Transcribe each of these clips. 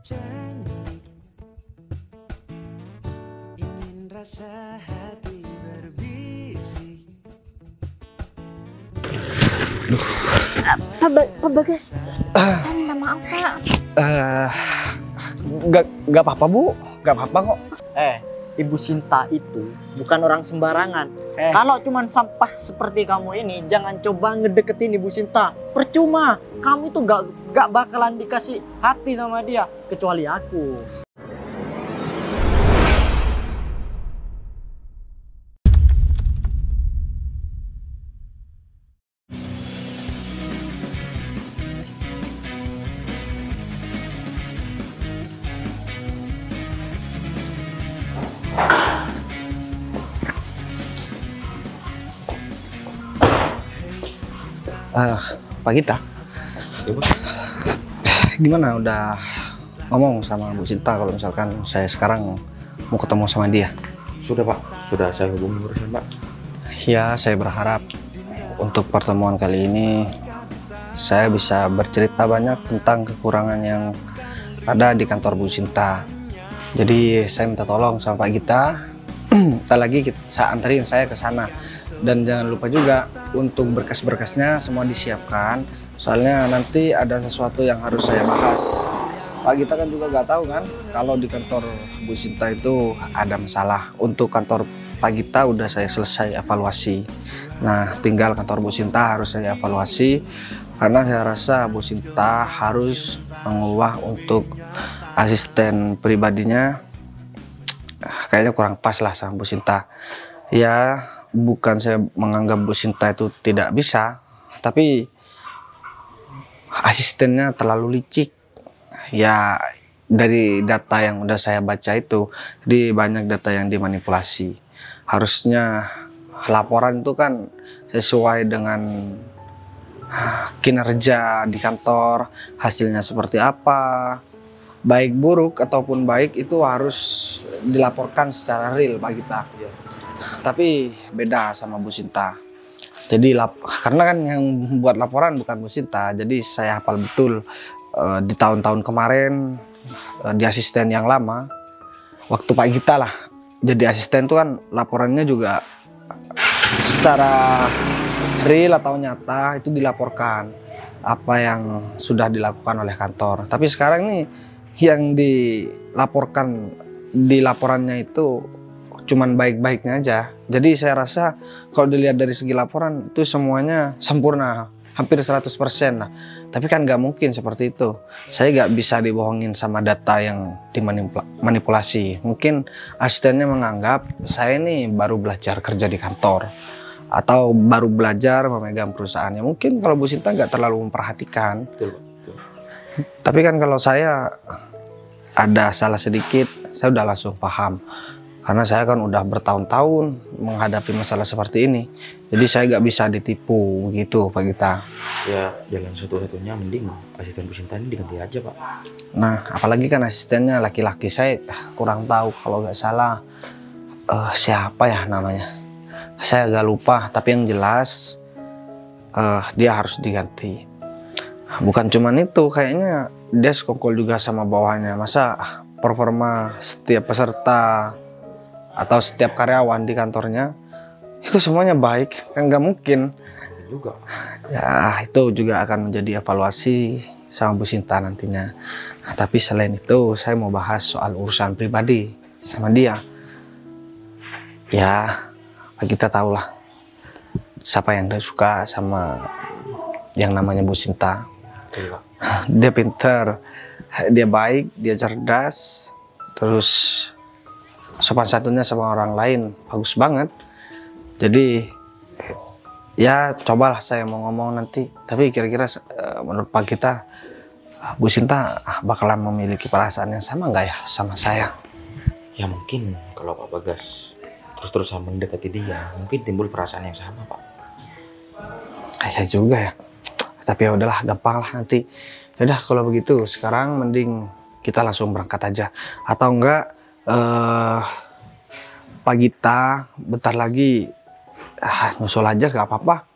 Janji ingin rasa hati berbisik. Pak Bagas, saya minta maaf Pak. Nggak apa-apa Bu, nggak apa-apa kok. Ibu Sinta itu bukan orang sembarangan. Kalau cuman sampah seperti kamu ini, jangan coba ngedeketin Ibu Sinta. Percuma, kamu itu gak bakalan dikasih hati sama dia, kecuali aku. Pak Gita, gimana udah ngomong sama Bu Sinta kalau misalkan saya sekarang mau ketemu sama dia? Sudah Pak, sudah saya hubungi barusan Pak. Ya, saya berharap untuk pertemuan kali ini saya bisa bercerita banyak tentang kekurangan yang ada di kantor Bu Sinta. Jadi saya minta tolong sama Pak Gita, tak lagi saya anterin saya ke sana. Dan jangan lupa juga untuk berkas-berkasnya semua disiapkan, soalnya nanti ada sesuatu yang harus saya bahas. Pak Gita kan juga nggak tahu kan kalau di kantor Bu Sinta itu ada masalah. Untuk kantor Pak Gita udah saya selesai evaluasi. Nah, tinggal kantor Bu Sinta harus saya evaluasi karena saya rasa Bu Sinta harus mengubah untuk asisten pribadinya. Kayaknya kurang pas lah sama Bu Sinta. Ya, bukan saya menganggap Bu Sinta itu tidak bisa, tapi asistennya terlalu licik. Ya, dari data yang udah saya baca itu, di banyak data yang dimanipulasi. Harusnya laporan itu kan sesuai dengan kinerja di kantor, hasilnya seperti apa, baik buruk ataupun baik itu harus dilaporkan secara real Pak Gita. Tapi beda sama Bu Sinta. Jadi karena kan yang buat laporan bukan Bu Sinta, jadi saya hafal betul di tahun-tahun kemarin di asisten yang lama, waktu Pak Gita lah jadi asisten tuh kan laporannya juga secara real atau nyata itu dilaporkan apa yang sudah dilakukan oleh kantor. Tapi sekarang nih yang dilaporkan di laporannya itu cuman baik-baiknya aja. Jadi saya rasa kalau dilihat dari segi laporan itu semuanya sempurna, hampir 100% lah. Tapi kan nggak mungkin seperti itu. Saya nggak bisa dibohongin sama data yang dimanipulasi. Mungkin asistennya menganggap saya ini baru belajar kerja di kantor atau baru belajar memegang perusahaannya. Mungkin kalau Bu Sinta nggak terlalu memperhatikan. Betul, betul. Tapi kan kalau saya ada salah sedikit, saya udah langsung paham. Karena saya kan udah bertahun-tahun menghadapi masalah seperti ini. Jadi saya nggak bisa ditipu gitu Pak Gita. Ya, jalan satu-satunya mending asisten Bu Sinta ini diganti aja Pak. Nah, apalagi kan asistennya laki-laki. Saya kurang tahu kalau nggak salah siapa ya namanya. Saya agak lupa, tapi yang jelas dia harus diganti. Bukan cuman itu, kayaknya dia sekongkol juga sama bawahannya. Masa performa setiap peserta atau setiap karyawan di kantornya itu semuanya baik, kan nggak mungkin Juga. ya. Itu juga akan menjadi evaluasi sama Bu Sinta nantinya. Nah, tapi selain itu saya mau bahas soal urusan pribadi sama dia. Ya, kita tahu lah siapa yang dia suka sama yang namanya Bu Sinta. Betul, Pak. Dia pinter, dia baik, dia cerdas, terus sopan santunnya sama orang lain bagus banget. Jadi ya cobalah saya mau ngomong nanti. Tapi kira-kira menurut Pak Gita, Bu Sinta bakalan memiliki perasaan yang sama nggak ya sama saya? Ya mungkin kalau Pak Bagas terus-terusan mendekati dia, mungkin timbul perasaan yang sama Pak. Kayak juga ya. Tapi ya udahlah, gampang lah nanti. Yaudah kalau begitu sekarang mending kita langsung berangkat aja. Atau enggak Pak Gita bentar lagi nyusul aja gak apa-apa.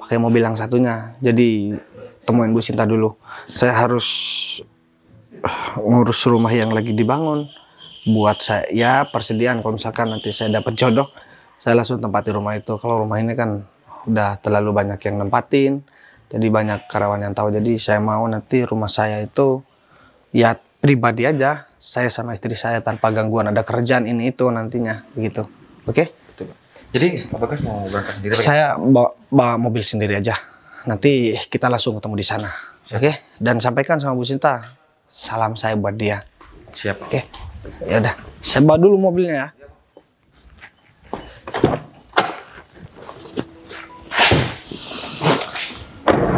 Pakai mobil yang satunya. Jadi temuin Bu Sinta dulu. Saya harus ngurus rumah yang lagi dibangun. Buat saya ya persediaan kalau misalkan nanti saya dapat jodoh, saya langsung tempati rumah itu. Kalau rumah ini kan udah terlalu banyak yang nempatin, jadi banyak karyawan yang tahu. Jadi saya mau nanti rumah saya itu ya pribadi aja, saya sama istri saya tanpa gangguan ada kerjaan ini itu nantinya begitu. Oke? Betul, Pak. Jadi Pak Bagas mau berangkat sendiri, Pak? Saya bawa mobil sendiri aja. Nanti kita langsung ketemu di sana. Oke? Dan sampaikan sama Bu Sinta, salam saya buat dia. Siap, Pak. Oke? Ya udah, saya bawa dulu mobilnya ya.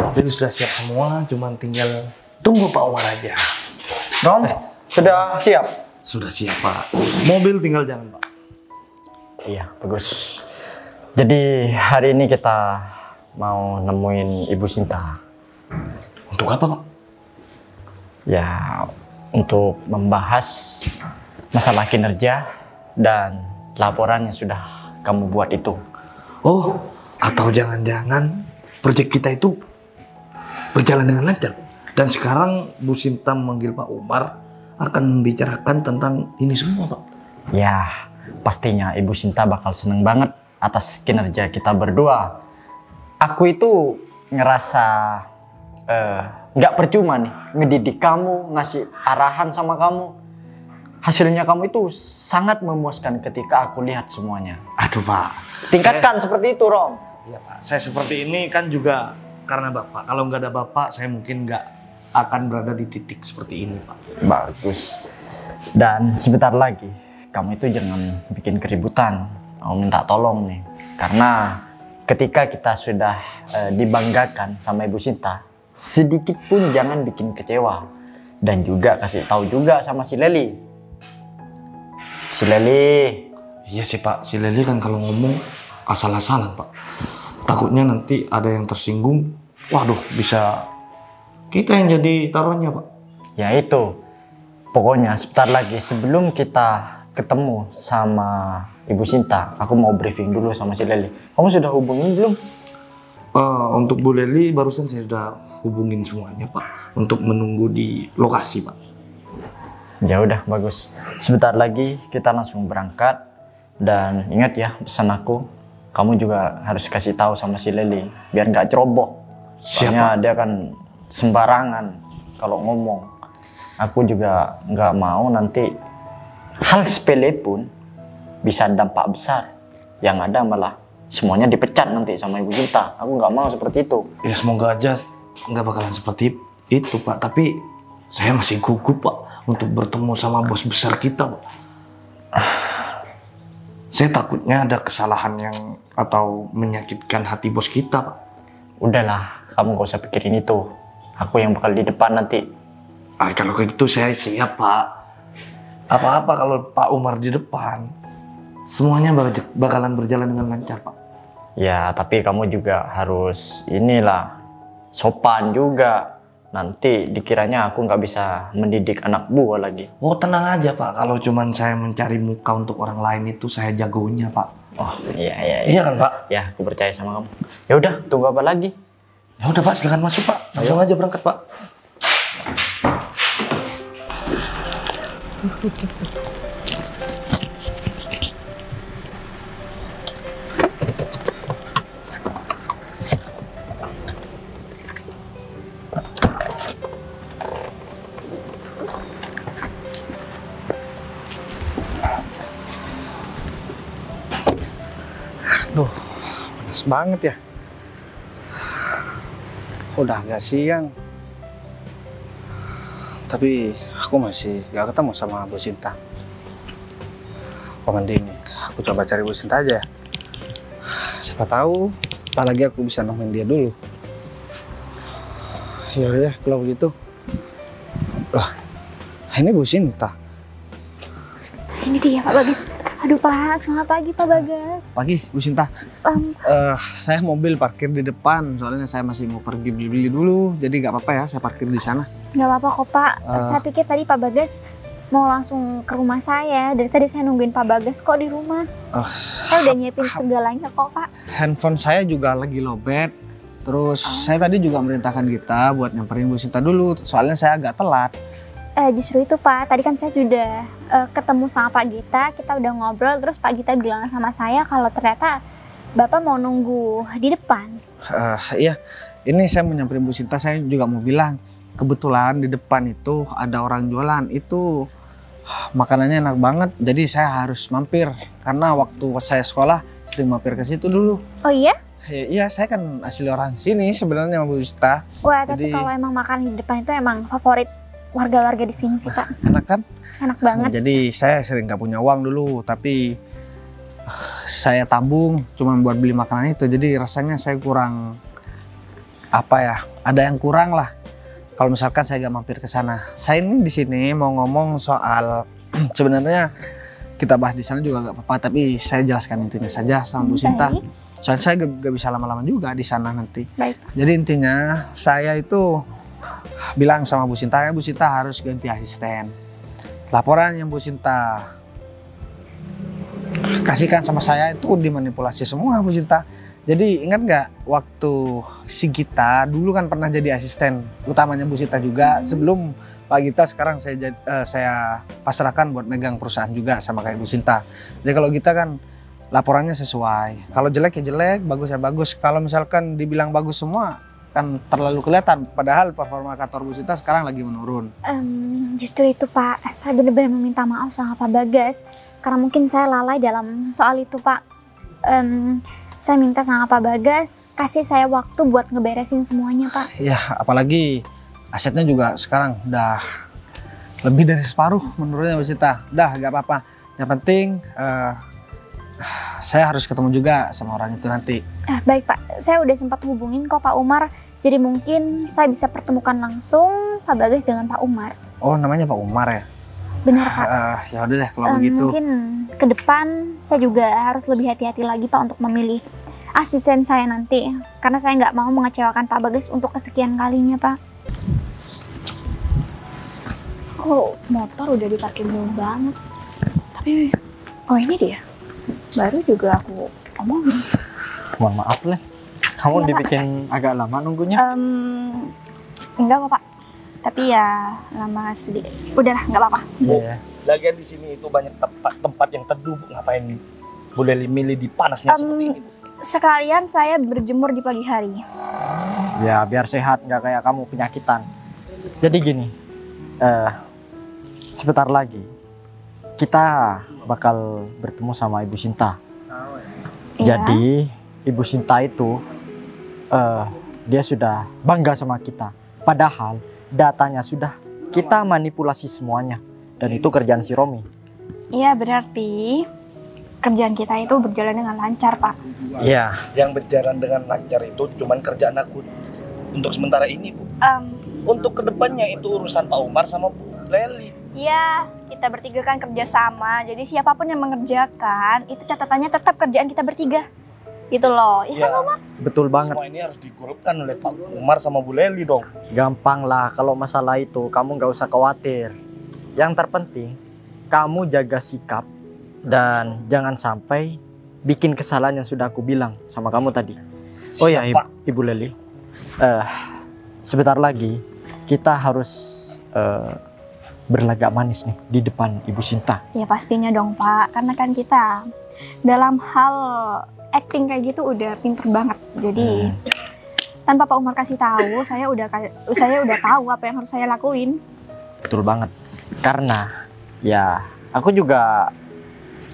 Mobil sudah siap semua, cuman tinggal tunggu Pak Umar aja. Rom, sudah siap? Sudah siap Pak. Mobil tinggal jalan Pak. Iya, bagus. Jadi hari ini kita mau nemuin Ibu Sinta. Untuk apa Pak? Ya, untuk membahas masalah kinerja dan laporan yang sudah kamu buat itu. Oh, atau jangan-jangan proyek kita itu berjalan dengan lancar. Dan sekarang Bu Sinta memanggil Pak Umar akan membicarakan tentang ini semua Pak. Ya, pastinya Ibu Sinta bakal seneng banget atas kinerja kita berdua. Aku itu ngerasa nggak percuma nih ngedidik kamu, ngasih arahan sama kamu. Hasilnya kamu itu sangat memuaskan ketika aku lihat semuanya. Aduh Pak. Tingkatkan seperti itu, Rom. Iya Pak, saya seperti ini kan juga karena Bapak. Kalau nggak ada Bapak, saya mungkin nggak akan berada di titik seperti ini Pak. Bagus. Dan sebentar lagi, kamu itu jangan bikin keributan. Mau minta tolong nih. Karena ketika kita sudah dibanggakan sama Ibu Sinta, sedikit pun jangan bikin kecewa. Dan juga kasih tahu juga sama si Leli. Si Leli. Iya sih Pak, si Leli kan kalau ngomong asal-asalan Pak. Takutnya nanti ada yang tersinggung. Waduh, bisa kita yang jadi taruhannya Pak. Ya itu. Pokoknya sebentar lagi sebelum kita ketemu sama Ibu Sinta, aku mau briefing dulu sama si Leli. Kamu sudah hubungin belum? Untuk Bu Leli barusan saya sudah hubungin semuanya Pak. Untuk menunggu di lokasi Pak. Ya udah, bagus. Sebentar lagi kita langsung berangkat. Dan ingat ya pesan aku, kamu juga harus kasih tahu sama si Leli biar nggak ceroboh. Soalnya dia kan sembarangan kalau ngomong. Aku juga nggak mau nanti hal sepele pun bisa dampak besar. Yang ada malah semuanya dipecat nanti sama Ibu Sinta. Aku nggak mau seperti itu. Ya semoga aja nggak bakalan seperti itu Pak. Tapi saya masih gugup Pak untuk bertemu sama bos besar kita Pak. Saya takutnya ada kesalahan yang atau menyakitkan hati bos kita Pak. Udahlah, kamu gak usah pikirin itu. Aku yang bakal di depan nanti. Kalau kayak gitu saya siap Pak. Apa-apa kalau Pak Umar di depan, semuanya bakalan berjalan dengan lancar Pak. Ya, tapi kamu juga harus inilah sopan juga. Nanti dikiranya aku nggak bisa mendidik anak buah lagi. Oh tenang aja Pak, kalau cuman saya mencari muka untuk orang lain itu saya jagonya Pak. Oh iya. Iya kan Pak? Ya, aku percaya sama kamu. Ya udah, tunggu apa lagi? Ya udah Pak, silakan masuk Pak. Langsung aja berangkat Pak. Duh, panas banget ya. Udah agak siang. Tapi aku masih gak ketemu sama Bu Sinta. Mending aku coba cari Bu Sinta aja. Siapa tahu, apalagi aku bisa nemuin dia dulu. Ya udah kalau begitu. Lah, ini Bu Sinta. Ini dia Pak Bagas. Aduh Pak, selamat pagi Pak Bagas. Pagi Bu Sinta. Saya mobil parkir di depan, soalnya saya masih mau pergi beli-beli dulu. Jadi nggak apa-apa ya, saya parkir di sana. Nggak apa-apa kok Pak. Saya pikir tadi Pak Bagas mau langsung ke rumah saya. Dari tadi saya nungguin Pak Bagas kok di rumah. Saya udah nyiapin segalanya kok Pak. Handphone saya juga lagi lowbat. Terus saya tadi juga merintahkan kita buat nyamperin Bu Sinta dulu, soalnya saya agak telat. Justru itu Pak, tadi kan saya sudah ketemu sama Pak Gita, kita udah ngobrol, terus Pak Gita bilang sama saya kalau ternyata Bapak mau nunggu di depan. Iya, ini saya mau nyamperin Bu Sinta, saya juga mau bilang, kebetulan di depan itu ada orang jualan, itu makanannya enak banget, jadi saya harus mampir, karena waktu saya sekolah sering mampir ke situ dulu. Oh iya? Iya, saya kan asli orang sini sebenarnya Bu Sinta. Wah, tapi Jadi- kalau emang makan di depan itu emang favorit warga-warga di sini sih Pak. Enak kan? Enak banget. Jadi saya sering nggak punya uang dulu, tapi saya tabung cuma buat beli makanan itu. Jadi rasanya saya kurang, apa ya? Ada yang kurang lah. Kalau misalkan saya nggak mampir ke sana. Saya ini di sini mau ngomong soal sebenarnya kita bahas di sana juga nggak apa-apa, tapi saya jelaskan intinya saja sama Bu Sinta. Baik. Soalnya saya nggak bisa lama-lama juga di sana nanti. Baik. Jadi intinya saya itu bilang sama Bu Sinta, Bu Sinta harus ganti asisten. Laporan yang Bu Sinta kasihkan sama saya itu dimanipulasi semua Bu Sinta. Jadi ingat nggak waktu si Gita dulu kan pernah jadi asisten utamanya Bu Sinta juga sebelum Pak Gita, sekarang saya pasrahkan buat megang perusahaan juga sama kayak Bu Sinta. Jadi kalau Gita kan laporannya sesuai. Kalau jelek ya jelek, bagus ya bagus. Kalau misalkan dibilang bagus semua kan terlalu kelihatan. Padahal performa kantor Bu Sinta sekarang lagi menurun. Justru itu Pak, saya benar-benar meminta maaf sama Pak Bagas karena mungkin saya lalai dalam soal itu Pak. Saya minta sama Pak Bagas kasih saya waktu buat ngeberesin semuanya Pak. Ya apalagi asetnya juga sekarang udah lebih dari separuh menurutnya Bu Sinta. Udah gak apa-apa. Yang penting saya harus ketemu juga sama orang itu nanti. Baik Pak, saya udah sempat hubungin kok Pak Umar. Jadi mungkin saya bisa pertemukan langsung Pak Bagas dengan Pak Umar. Oh namanya Pak Umar ya? Benar Pak. Ya udah deh kalau begitu. Mungkin ke depan saya juga harus lebih hati-hati lagi Pak untuk memilih asisten saya nanti. Karena saya nggak mau mengecewakan Pak Bagas untuk kesekian kalinya Pak. Oh, motor udah diparkir jauh banget. Tapi, oh ini dia. Baru juga aku omongin. Mohon maaf lah, kamu Iya, Pak. dibikin agak lama nunggunya. Enggak kok Pak. Tapi ya lama sedikit. Udahlah, nggak apa-apa. Iya. Lagian di sini itu banyak tempat yang teduh, Bu. Ngapain boleh milih di panasnya seperti ini, Bu? Sekalian saya berjemur di pagi hari. Ya biar sehat, nggak kayak kamu penyakitan. Jadi gini, sebentar lagi kita bakal bertemu sama Ibu Sinta. Iya. Jadi Ibu Sinta itu dia sudah bangga sama kita. Padahal datanya sudah kita manipulasi semuanya. Dan itu kerjaan si Romi. Iya, berarti kerjaan kita itu berjalan dengan lancar, Pak. Iya. Yang berjalan dengan lancar itu cuman kerjaan aku untuk sementara ini, Bu. Untuk kedepannya itu urusan Pak Umar sama Bu Leli. Iya, kita bertiga kan kerja sama. Jadi siapapun yang mengerjakan, itu catatannya tetap kerjaan kita bertiga. Gitu loh. Iya kan, Umar? Betul banget. Semua ini harus digurupkan oleh Pak Umar sama Bu Leli dong. Gampang lah kalau masalah itu, kamu nggak usah khawatir. Yang terpenting, kamu jaga sikap dan jangan sampai bikin kesalahan yang sudah aku bilang sama kamu tadi. Oh ya, Ibu Leli, sebentar lagi kita harus berlagak manis nih di depan Ibu Sinta. Ya pastinya dong, Pak. Karena kan kita dalam hal acting kayak gitu udah pinter banget. Jadi tanpa Pak Umar kasih tahu, saya udah tahu apa yang harus saya lakuin. Betul banget. Karena ya aku juga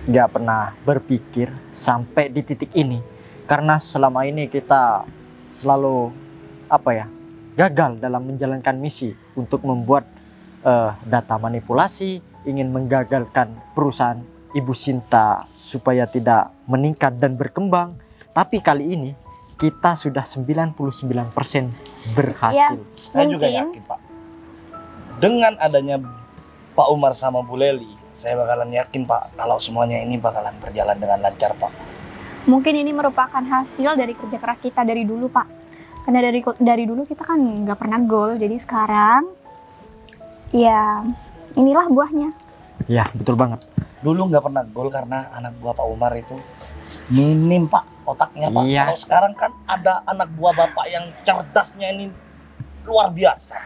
nggak pernah berpikir sampai di titik ini. Karena selama ini kita selalu gagal dalam menjalankan misi untuk membuat data manipulasi, ingin menggagalkan perusahaan Ibu Sinta supaya tidak meningkat dan berkembang. Tapi kali ini kita sudah 99% berhasil. Saya juga yakin, Pak. Dengan adanya Pak Umar sama Bu Leli, saya bakalan yakin, Pak, kalau semuanya ini bakalan berjalan dengan lancar, Pak. Mungkin ini merupakan hasil dari kerja keras kita dari dulu, Pak. Karena dari dulu kita kan nggak pernah gol, jadi sekarang ya inilah buahnya. Ya, betul banget. Dulu nggak pernah gol karena anak buah Pak Umar itu minim, Pak, otaknya, Pak. Iya. Kalau sekarang kan ada anak buah Bapak yang cerdasnya ini luar biasa.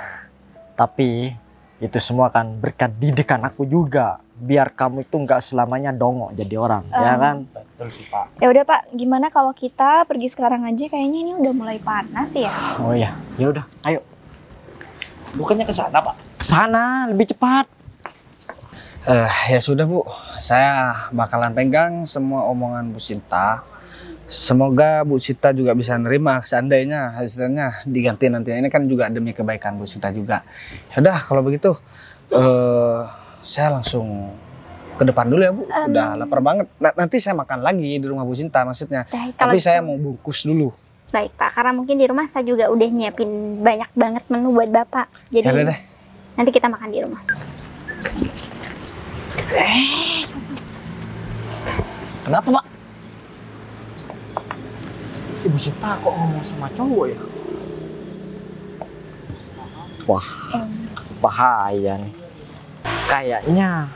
Tapi itu semua kan berkat didikan aku juga. Biar kamu itu nggak selamanya dongok jadi orang, ya kan? Betul sih Pak. Ya udah Pak, gimana kalau kita pergi sekarang aja? Kayaknya ini udah mulai panas ya. Oh iya, ya udah, ayo. Bukannya ke sana Pak? Sana lebih cepat. Ya sudah Bu, saya bakalan pegang semua omongan Bu Sinta. Semoga Bu Sinta juga bisa nerima seandainya hasilnya diganti nanti. Ini kan juga demi kebaikan Bu Sinta juga. Ya udah kalau begitu, saya langsung ke depan dulu ya Bu. Udah lapar banget. Nanti saya makan lagi di rumah Bu Sinta maksudnya. Baik, kalau Tapi saya gitu. mau bungkus dulu. Baik Pak, karena mungkin di rumah saya juga udah nyiapin banyak banget menu buat Bapak. Jadi Ya udah deh. nanti kita makan di rumah. Kenapa Pak? Ibu Sinta kok ngomong sama cowok ya? Wah, bahaya nih. Kayaknya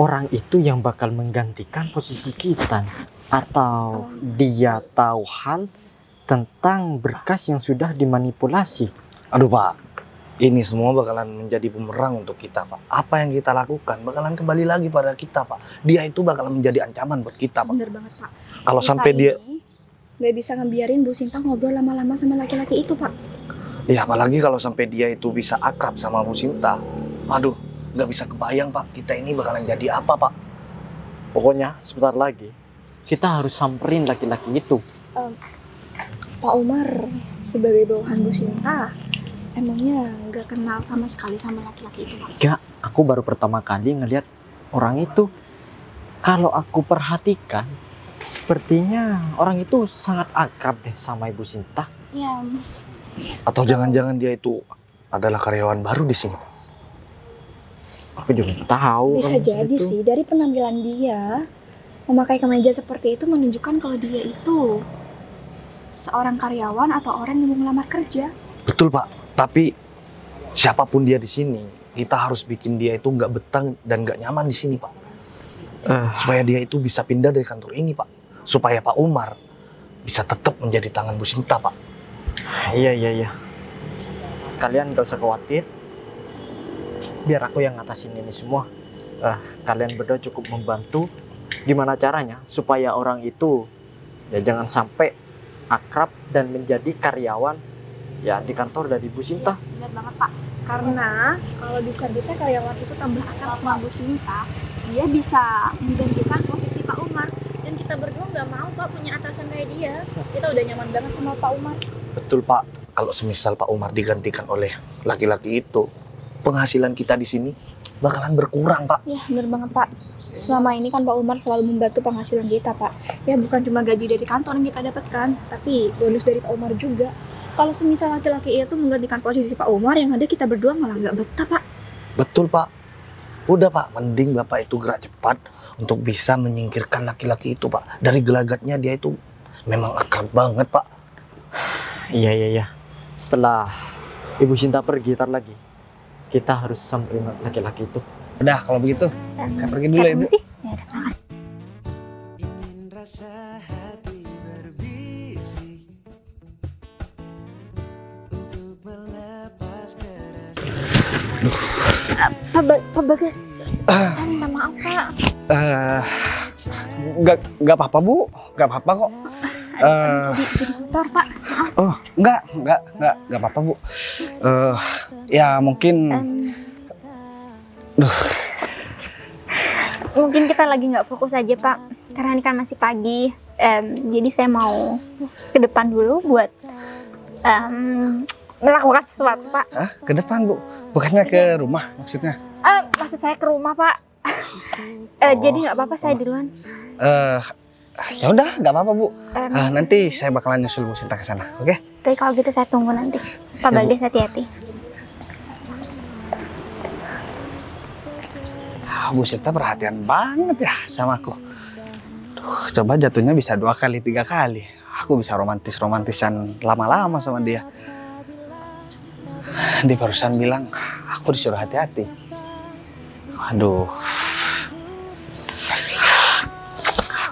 orang itu yang bakal menggantikan posisi kita. Atau dia tahu hal tentang berkas yang sudah dimanipulasi. Aduh Pak, ini semua bakalan menjadi bumerang untuk kita Pak. Apa yang kita lakukan bakalan kembali lagi pada kita Pak. Dia itu bakalan menjadi ancaman buat kita Pak. Bener banget Pak. Kalau Kita sampai dia, ini nggak bisa ngebiarin Bu Sinta ngobrol lama-lama sama laki-laki itu Pak. ya apalagi kalau sampai dia itu bisa akrab sama Bu Sinta. Aduh, nggak bisa kebayang Pak, kita ini bakalan jadi apa Pak. Pokoknya sebentar lagi kita harus samperin laki-laki itu. Pak Umar sebagai bawahan Bu Sinta emangnya nggak kenal sama sekali sama laki-laki itu Pak? Enggak, aku baru pertama kali ngelihat orang itu. Kalau aku perhatikan, sepertinya orang itu sangat akrab deh sama Ibu Sinta. Ya, Atau jangan-jangan dia itu adalah karyawan baru di sini. Aku juga nggak tahu. bisa kalau jadi itu. sih dari penampilan dia memakai kemeja seperti itu menunjukkan kalau dia itu seorang karyawan atau orang yang mau melamar kerja. Betul Pak, tapi siapapun dia di sini, kita harus bikin dia itu nggak betah dan nggak nyaman di sini Pak. Supaya dia itu bisa pindah dari kantor ini Pak. Supaya Pak Umar bisa tetap menjadi tangan Bu Sinta Pak. Iya. Kalian gak usah khawatir. Biar aku yang ngatasin ini semua. Kalian berdua cukup membantu. Gimana caranya supaya orang itu ya jangan sampai akrab dan menjadi karyawan ya di kantor dari Bu Sinta. Benar banget Pak. Karena kalau bisa-bisa karyawan itu tambah akrab sama Bu Sinta, dia bisa menggantikan posisi Pak Umar. Dan kita berdua nggak mau Pak punya atasan kayak dia. Kita udah nyaman banget sama Pak Umar. Betul Pak, kalau semisal Pak Umar digantikan oleh laki-laki itu, penghasilan kita di sini bakalan berkurang Pak. Ya benar banget Pak. Selama ini kan Pak Umar selalu membantu penghasilan kita Pak. Ya bukan cuma gaji dari kantor yang kita dapatkan, tapi bonus dari Pak Umar juga. Kalau semisal laki-laki itu menggantikan posisi Pak Umar, yang ada kita berdua malah nggak betah Pak. Betul Pak. Udah Pak, mending Bapak itu gerak cepat untuk bisa menyingkirkan laki-laki itu Pak. Dari gelagatnya dia itu memang akrab banget Pak. Iya. Setelah Ibu Sinta pergi tar lagi, kita harus samperin laki-laki itu. Udah kalau begitu, saya pergi dulu ya Bu. Permisi. Ya udah, makasih. Ingin rasa hati berbisik untuk melepas keras. Pak Bagas, saya minta maaf Pak. Nggak apa-apa Bu, nggak apa-apa kok. Di motor Pak. Oh, nggak apa-apa Bu. Ya mungkin, Mungkin kita lagi nggak fokus aja Pak, karena ini kan masih pagi. Jadi saya mau ke depan dulu buat melakukan sesuatu Pak. ke depan Bu, bukannya ke rumah maksudnya? Maksud saya ke rumah Pak. Jadi nggak apa-apa saya duluan. Ya udah, nggak apa-apa Bu. Nanti saya bakalan nyusul Bu Sinta ke sana, oke? Tapi kalau gitu saya tunggu nanti. Pak Ya, Bu. Bagas hati-hati. Bu Sinta perhatian banget ya sama aku. Duh, coba jatuhnya bisa 2 kali 3 kali. Aku bisa romantisan lama-lama sama dia. Dia barusan bilang aku disuruh hati-hati. Aduh,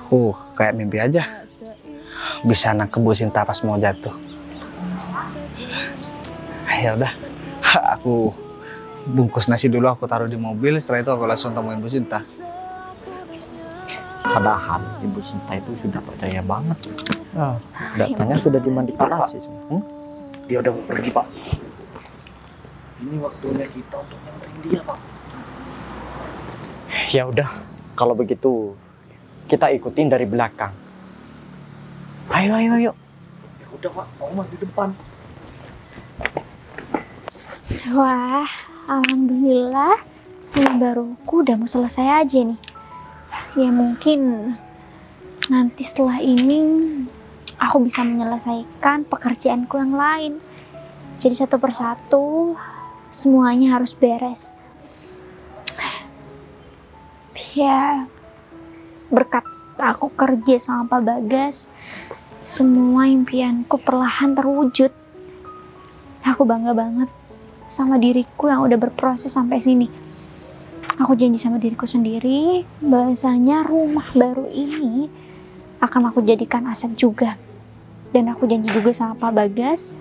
aku kayak mimpi aja bisa nangkep Bu Sinta pas mau jatuh. Ya udah, aku bungkus nasi dulu aku taruh di mobil, setelah itu aku langsung temuin Bu Sinta. Padahal Ibu Sinta itu sudah percaya banget. Datanya sudah dimanipulasi. Dia udah mau pergi, Pak. Ini waktunya kita untuk nyamperin dia, Pak. Ya udah, kalau begitu kita ikutin dari belakang. Ayo. Ya udah, Pak. Pak Umar di depan. Wah, alhamdulillah ini baruku udah mau selesai aja nih. Ya mungkin nanti setelah ini aku bisa menyelesaikan pekerjaanku yang lain. Jadi satu persatu semuanya harus beres. Ya berkat aku kerja sama Pak Bagas, semua impianku perlahan terwujud. Aku bangga banget sama diriku yang udah berproses sampai sini. Aku janji sama diriku sendiri, bahwasanya rumah baru ini akan aku jadikan aset juga. Dan aku janji juga sama Pak Bagas,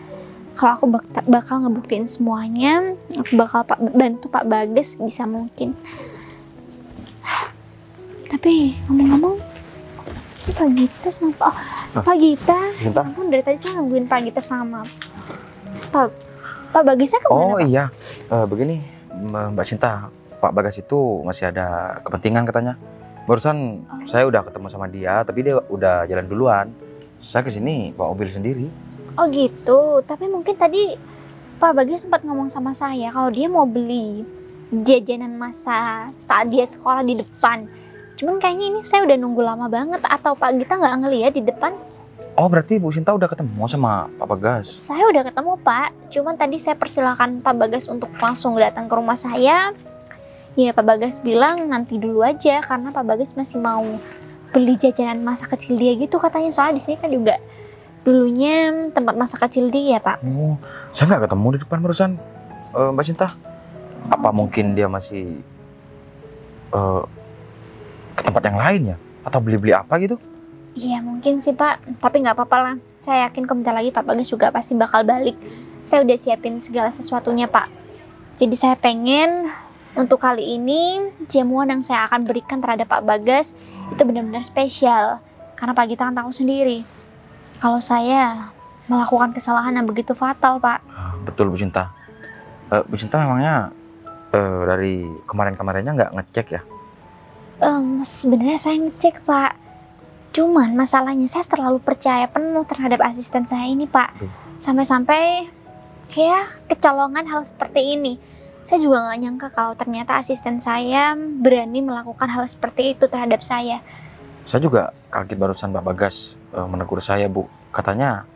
kalau aku bakal ngebuktiin semuanya, aku bakal bantu Pak Bagas bisa mungkin. Tapi ngomong-ngomong, ini Pak Gita sama Pak Gita, ampun dari tadi saya nungguin Pak Gita sama Pak Bagasnya kemana, Oh Pak? iya, begini Mbak Cinta, Pak Bagas itu masih ada kepentingan katanya. Barusan saya udah ketemu sama dia, tapi dia udah jalan duluan. Saya kesini bawa mobil sendiri. Oh gitu, tapi mungkin tadi Pak Bagas sempat ngomong sama saya kalau dia mau beli jajanan masa saat dia sekolah di depan. Cuman kayaknya ini saya udah nunggu lama banget, atau Pak Gita nggak ngeliat di depan? Oh berarti Bu Sinta udah ketemu sama Pak Bagas? Saya udah ketemu Pak, cuman tadi saya persilakan Pak Bagas untuk langsung datang ke rumah saya. Ya Pak Bagas bilang nanti dulu aja karena Pak Bagas masih mau beli jajanan masa kecil dia gitu katanya, soalnya di sini kan juga dulunya tempat masa kecil dia Pak. Oh, saya nggak ketemu di depan barusan Mbak Cinta. Apa mungkin dia masih ke tempat yang lain ya? Atau beli-beli apa gitu? Iya mungkin sih Pak, tapi nggak apa-apa lah. Saya yakin bentar lagi Pak Bagas juga pasti bakal balik. Saya udah siapin segala sesuatunya Pak. Jadi saya pengen untuk kali ini jamuan yang saya akan berikan terhadap Pak Bagas itu benar-benar spesial. Karena Pak Gita kan tahu sendiri kalau saya melakukan kesalahan yang begitu fatal Pak. Betul Bu Cinta. Bu Cinta memangnya dari kemarin-kemarinnya nggak ngecek ya? Sebenarnya saya ngecek Pak. Cuman masalahnya saya terlalu percaya penuh terhadap asisten saya ini Pak. Sampai-sampai ya kecolongan hal seperti ini. Saya juga nggak nyangka kalau ternyata asisten saya berani melakukan hal seperti itu terhadap saya. Saya juga kaget barusan Pak Bagas menegur saya Bu. Katanya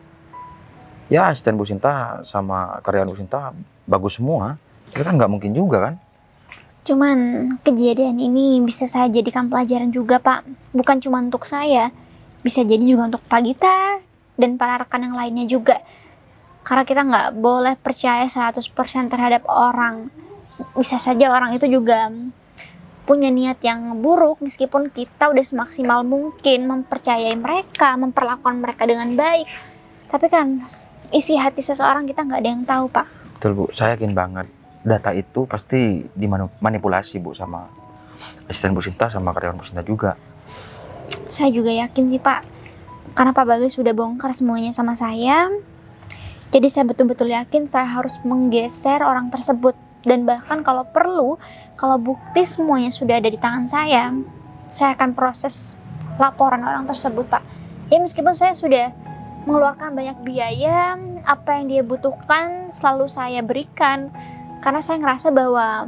ya asisten Bu Sinta sama karyawan Bu Sinta bagus semua. Itu kan nggak mungkin juga kan? Cuman kejadian ini bisa saya jadikan pelajaran juga Pak. Bukan cuma untuk saya, bisa jadi juga untuk Pak Gita dan para rekan yang lainnya juga. Karena kita nggak boleh percaya 100% terhadap orang. Bisa saja orang itu juga punya niat yang buruk meskipun kita udah semaksimal mungkin mempercayai mereka, memperlakukan mereka dengan baik. Tapi kan isi hati seseorang kita nggak ada yang tahu Pak. Betul Bu, saya yakin banget. Data itu pasti dimanipulasi Bu sama asisten Bu Sinta sama karyawan Bu Sinta juga. Saya juga yakin sih Pak. Karena Pak Bagas sudah bongkar semuanya sama saya. Jadi saya betul-betul yakin saya harus menggeser orang tersebut. Dan bahkan kalau perlu, kalau bukti semuanya sudah ada di tangan saya akan proses laporan orang tersebut Pak. Ya meskipun saya sudah mengeluarkan banyak biaya, apa yang dia butuhkan selalu saya berikan. Karena saya ngerasa bahwa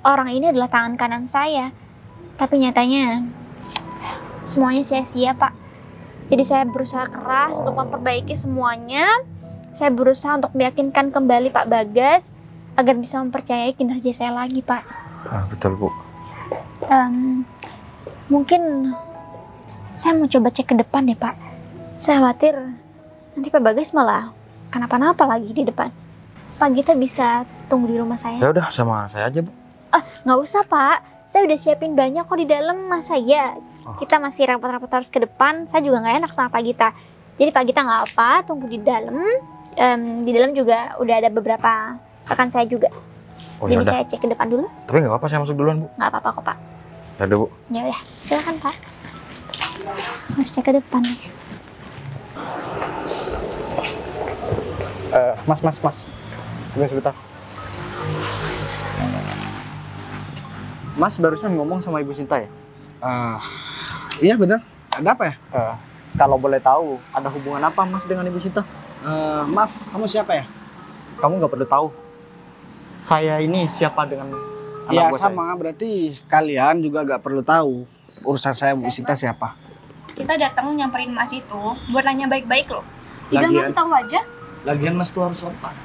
orang ini adalah tangan kanan saya. Tapi nyatanya semuanya sia-sia Pak. Jadi saya berusaha keras untuk memperbaiki semuanya. Saya berusaha untuk meyakinkan kembali Pak Bagas agar bisa mempercayai kinerja saya lagi Pak. Betul Bu. Mungkin saya mau coba cek ke depan deh Pak. Saya khawatir nanti Pak Bagas malah kenapa-napa lagi di depan. Pak Gita bisa tunggu di rumah saya? Ya udah sama saya aja Bu. Nggak usah Pak. Saya udah siapin banyak kok di dalam, masa ya kita masih rapat-rapat harus ke depan. Saya juga nggak enak sama Pak Gita. Jadi Pak Gita nggak apa, tunggu di dalam. Di dalam juga udah ada beberapa rekan saya juga. Oh, Jadi yaudah. saya cek ke depan dulu. Tapi nggak apa-apa, saya masuk duluan, Bu. Nggak apa-apa kok Pak. Dadah, Bu. Ya udah, silakan Pak. Harus cek ke depan nih. Mas. Tunggu sebentar. Mas barusan ngomong sama Ibu Sinta ya? Iya benar. Ada apa ya? Kalau boleh tahu, ada hubungan apa Mas dengan Ibu Sinta? Maaf, kamu siapa ya? Kamu nggak perlu tahu. Saya ini siapa dengan anak Ya buah saya. sama, berarti kalian juga gak perlu tahu urusan saya Bu Sinta siapa. Kita datang nyamperin Mas itu buat nanya baik-baik loh. Tinggal Lagian- ngasih tahu aja. Lagian Mas tuh harus sopan.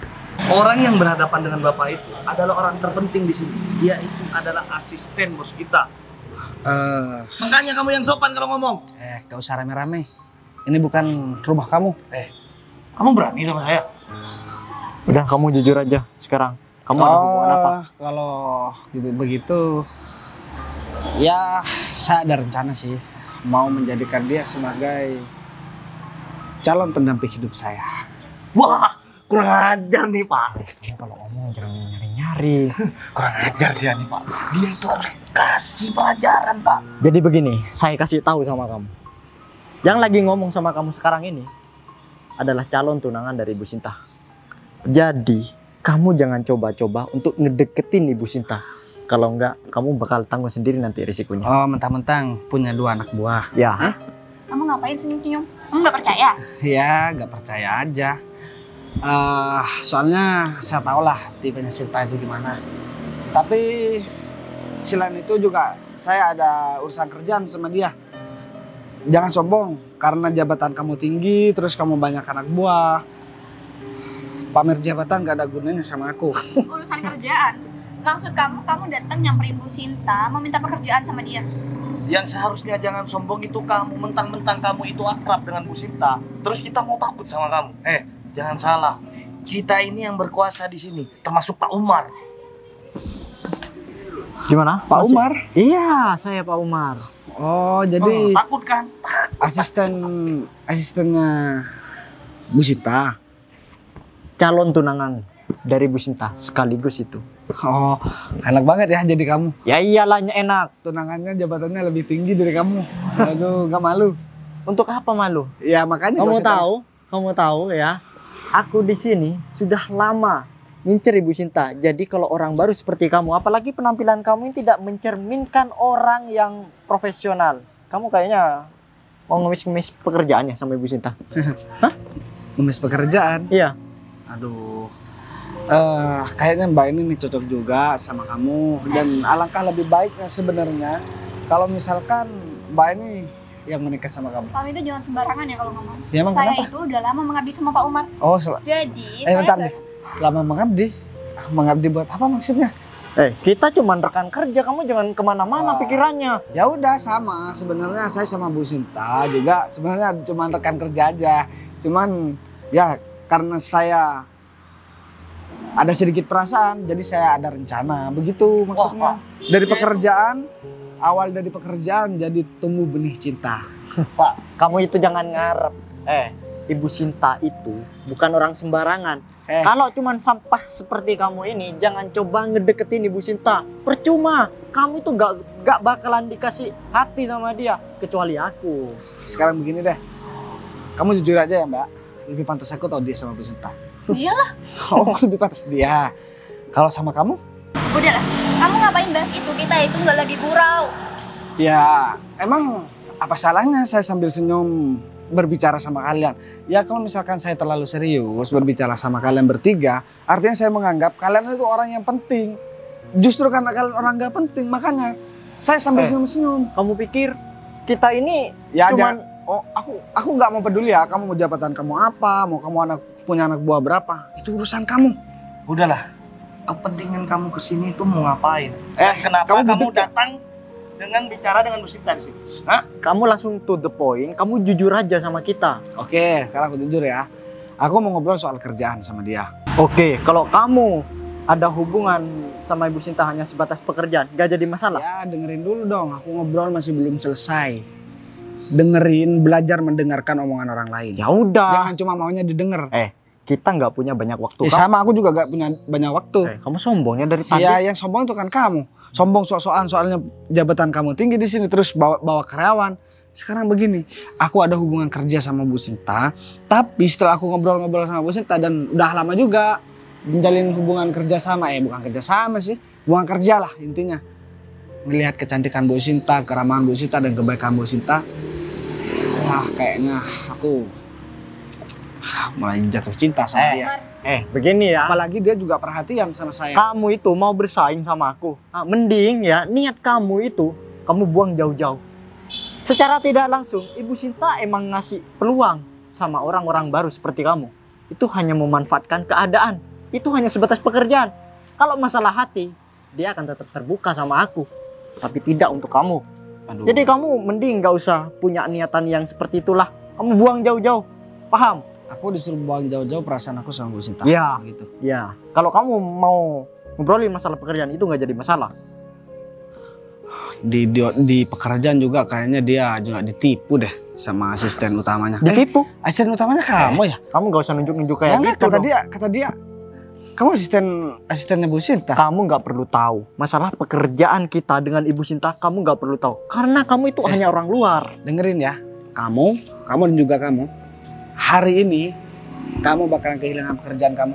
Orang yang berhadapan dengan Bapak itu adalah orang terpenting di sini. Dia itu adalah asisten bos kita. Makanya kamu yang sopan kalau ngomong. Gak usah rame-rame. Ini bukan rumah kamu. Kamu berani sama saya? Udah, kamu jujur aja sekarang. Kamu ada hubungan apa? Kalau begitu, ya saya ada rencana sih. Mau menjadikan dia sebagai calon pendamping hidup saya. Wah, kurang ajar nih Pak. Kalau ngomong jangan nyari-nyari. Kurang ajar dia nih Pak. Dia itu harus kasih pelajaran Pak. Jadi begini, saya kasih tahu sama kamu. Yang lagi ngomong sama kamu sekarang ini adalah calon tunangan dari Ibu Sinta. Jadi, kamu jangan coba-coba untuk ngedeketin Ibu Sinta. Kalau enggak, kamu bakal tanggung sendiri nanti risikonya. Oh, mentang-mentang punya 2 anak buah. Ya. Kamu ngapain senyum-senyum? Kamu nggak percaya? Ya, gak percaya aja. Soalnya saya tau lah tipenya Sinta itu gimana. Tapi selain itu juga saya ada urusan kerjaan sama dia. Jangan sombong, karena jabatan kamu tinggi, terus kamu banyak anak buah. Pamer jabatan gak ada gunanya sama aku. Urusan kerjaan. Maksud kamu datang nyamperin Bu Sinta, mau minta pekerjaan sama dia. Yang seharusnya jangan sombong itu kamu. Mentang-mentang kamu itu akrab dengan Bu Sinta. Terus kita mau takut sama kamu. Jangan salah. Kita ini yang berkuasa di sini. Termasuk Pak Umar. Gimana? Pak Umar? Iya, saya Pak Umar. Oh, jadi Takut kan? asistennya Bu Sinta. Calon tunangan dari Bu Sinta sekaligus itu. Oh, enak banget ya jadi kamu. Ya iyalah, enak. Tunangannya jabatannya lebih tinggi dari kamu. Aduh, gak malu. Untuk apa malu? Ya makanya Kamu gak usah kamu tahu ya. Aku di sini sudah lama ngincer Ibu Sinta. Jadi kalau orang baru seperti kamu, apalagi penampilan kamu ini tidak mencerminkan orang yang profesional. Kamu kayaknya mau ngemis-ngemis pekerjaannya sama Ibu Sinta. ngemis pekerjaan. Iya. Aduh. Kayaknya Mbak ini nih cocok juga sama kamu, dan alangkah lebih baiknya sebenarnya kalau misalkan Mbak ini yang menikah sama kamu. Kamu itu jangan sembarangan ya kalau ngomong. Ya, emang Saya kenapa? itu udah lama mengabdi sama Pak Umar. Oh, Jadi saya bentar deh. Lama mengabdi? Mengabdi buat apa maksudnya? Kita cuma rekan kerja, kamu jangan kemana-mana pikirannya. Ya udah sama, sebenarnya saya sama Bu Sinta juga sebenarnya cuma rekan kerja aja. Cuman ya karena saya ada sedikit perasaan, jadi saya ada rencana. Begitu maksudnya. Dari pekerjaan, awal dari pekerjaan jadi tumbuh benih cinta. Pak, kamu itu jangan ngarep. Ibu Sinta itu bukan orang sembarangan. Kalau cuman sampah seperti kamu ini, jangan coba ngedeketin Ibu Sinta. Percuma, kamu itu gak bakalan dikasih hati sama dia, kecuali aku. Sekarang begini deh, kamu jujur aja ya Mbak, lebih pantas aku tahu dia sama Bu Sinta. Iyalah. Oh, lebih pantas dia. Kalau sama kamu? Udahlah. Kamu ngapain bahas itu? Kita itu nggak lagi gurau. Ya, emang apa salahnya saya sambil senyum berbicara sama kalian? Ya kalau misalkan saya terlalu serius berbicara sama kalian bertiga, artinya saya menganggap kalian itu orang yang penting. Justru karena kalian orang gak penting, makanya saya sambil senyum-senyum. Kamu pikir kita ini Ya cuman... aku nggak mau peduli ya, kamu mau jabatan kamu apa, mau kamu punya anak buah berapa, itu urusan kamu. Udahlah. Kepentingan kamu kesini itu mau ngapain? kamu Kenapa kamu duduk ya? datang dengan bicara dengan Bu Sinta di sini? Hah? Kamu langsung to the point, kamu jujur aja sama kita. Oke, sekarang aku jujur ya. Aku mau ngobrol soal kerjaan sama dia. Oke, kalau kamu ada hubungan sama Ibu Sinta hanya sebatas pekerjaan, gak jadi masalah. Ya dengerin dulu dong, aku ngobrol masih belum selesai. Dengerin, belajar mendengarkan omongan orang lain. Ya udah. Jangan cuma maunya didengar. kita nggak punya banyak waktu. Ya, sama aku juga gak punya banyak waktu. Kamu sombongnya dari tadi. Ya yang sombong itu kan kamu. Sombong soalnya jabatan kamu tinggi di sini terus bawa karyawan. Sekarang begini, aku ada hubungan kerja sama Bu Sinta, tapi setelah aku ngobrol-ngobrol sama Bu Sinta dan udah lama juga menjalin hubungan kerja sama, bukan kerja sama sih, hubungan kerja lah intinya. Ngelihat kecantikan Bu Sinta, keramahan Bu Sinta dan kebaikan Bu Sinta, kayaknya aku mulai jatuh cinta sama dia. Begini ya. Apalagi dia juga perhatian sama saya. Kamu itu mau bersaing sama aku. Mending ya niat kamu itu kamu buang jauh-jauh. Secara tidak langsung Ibu Sinta emang ngasih peluang sama orang-orang baru seperti kamu. Itu hanya memanfaatkan keadaan. Itu hanya sebatas pekerjaan. Kalau masalah hati, dia akan tetap terbuka sama aku. Tapi tidak untuk kamu. Aduh. Jadi kamu mending gak usah punya niatan yang seperti itulah. Kamu buang jauh-jauh. Paham? Aku disuruh buang jauh-jauh perasaan aku sama Bu Sinta. Iya. Gitu. Ya. Kalau kamu mau ngobrolin masalah pekerjaan itu nggak jadi masalah. Di pekerjaan juga kayaknya dia juga ditipu deh sama asisten utamanya. Ditipu? Asisten utamanya kamu ya? Kamu gak usah nunjuk-nunjuk kayak enggak, gitu dong. kata dia, kamu asistennya Bu Sinta. Kamu nggak perlu tahu masalah pekerjaan kita dengan Ibu Sinta. Kamu nggak perlu tahu karena kamu itu hanya orang luar. Dengerin ya, kamu dan juga kamu. Hari ini kamu bakalan kehilangan pekerjaan kamu.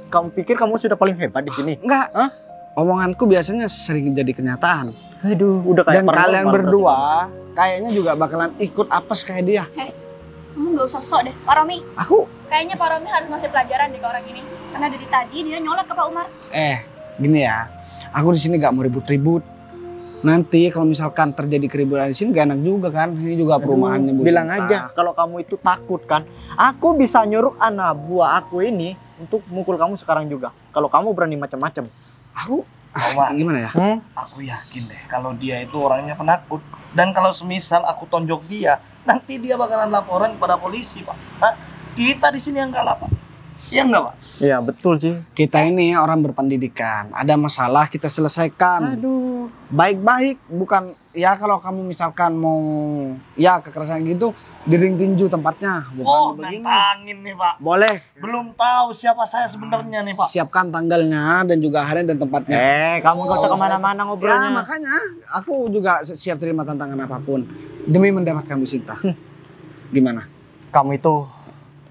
Kamu pikir kamu sudah paling hebat di sini? Enggak. Omonganku biasanya sering jadi kenyataan. Aduh, udah kayak dan kalian berdua kayaknya juga bakalan ikut apes kayak dia. Kamu nggak usah sok deh, Pak Romi. Aku Kayaknya Pak Romi harus ngasih pelajaran deh ke orang ini. Karena dari tadi dia nyolot ke Pak Umar. Gini ya. Aku di sini gak mau ribut-ribut. Nanti kalau misalkan terjadi keributan di sini gak enak juga kan. Ini juga perumahannya Bu Bilang Sinta. aja kalau kamu itu takut kan. Aku bisa nyuruh anak buah aku ini untuk mukul kamu sekarang juga. Kalau kamu berani macam-macam. Aku Omar, gimana ya? aku yakin deh kalau dia itu orangnya penakut. Dan kalau semisal aku tonjok dia, nanti dia bakalan laporan kepada polisi, Pak. Kita di sini yang kalah, Pak. Iya enggak, Pak? Iya, betul sih. Kita ini orang berpendidikan. Ada masalah kita selesaikan. Aduh. Baik-baik, bukan ya kalau kamu misalkan mau ya kekerasan gitu di ring tinju tempatnya, bukan begini. Nantangin nih, Pak. Boleh. Belum tahu siapa saya sebenarnya nih, Pak. Siapkan tanggalnya dan juga hari dan tempatnya. Kamu gak usah kemana-mana ngobrolnya. Ya makanya aku juga siap terima tantangan apapun demi mendapatkan Bu Sinta. Gimana? Kamu itu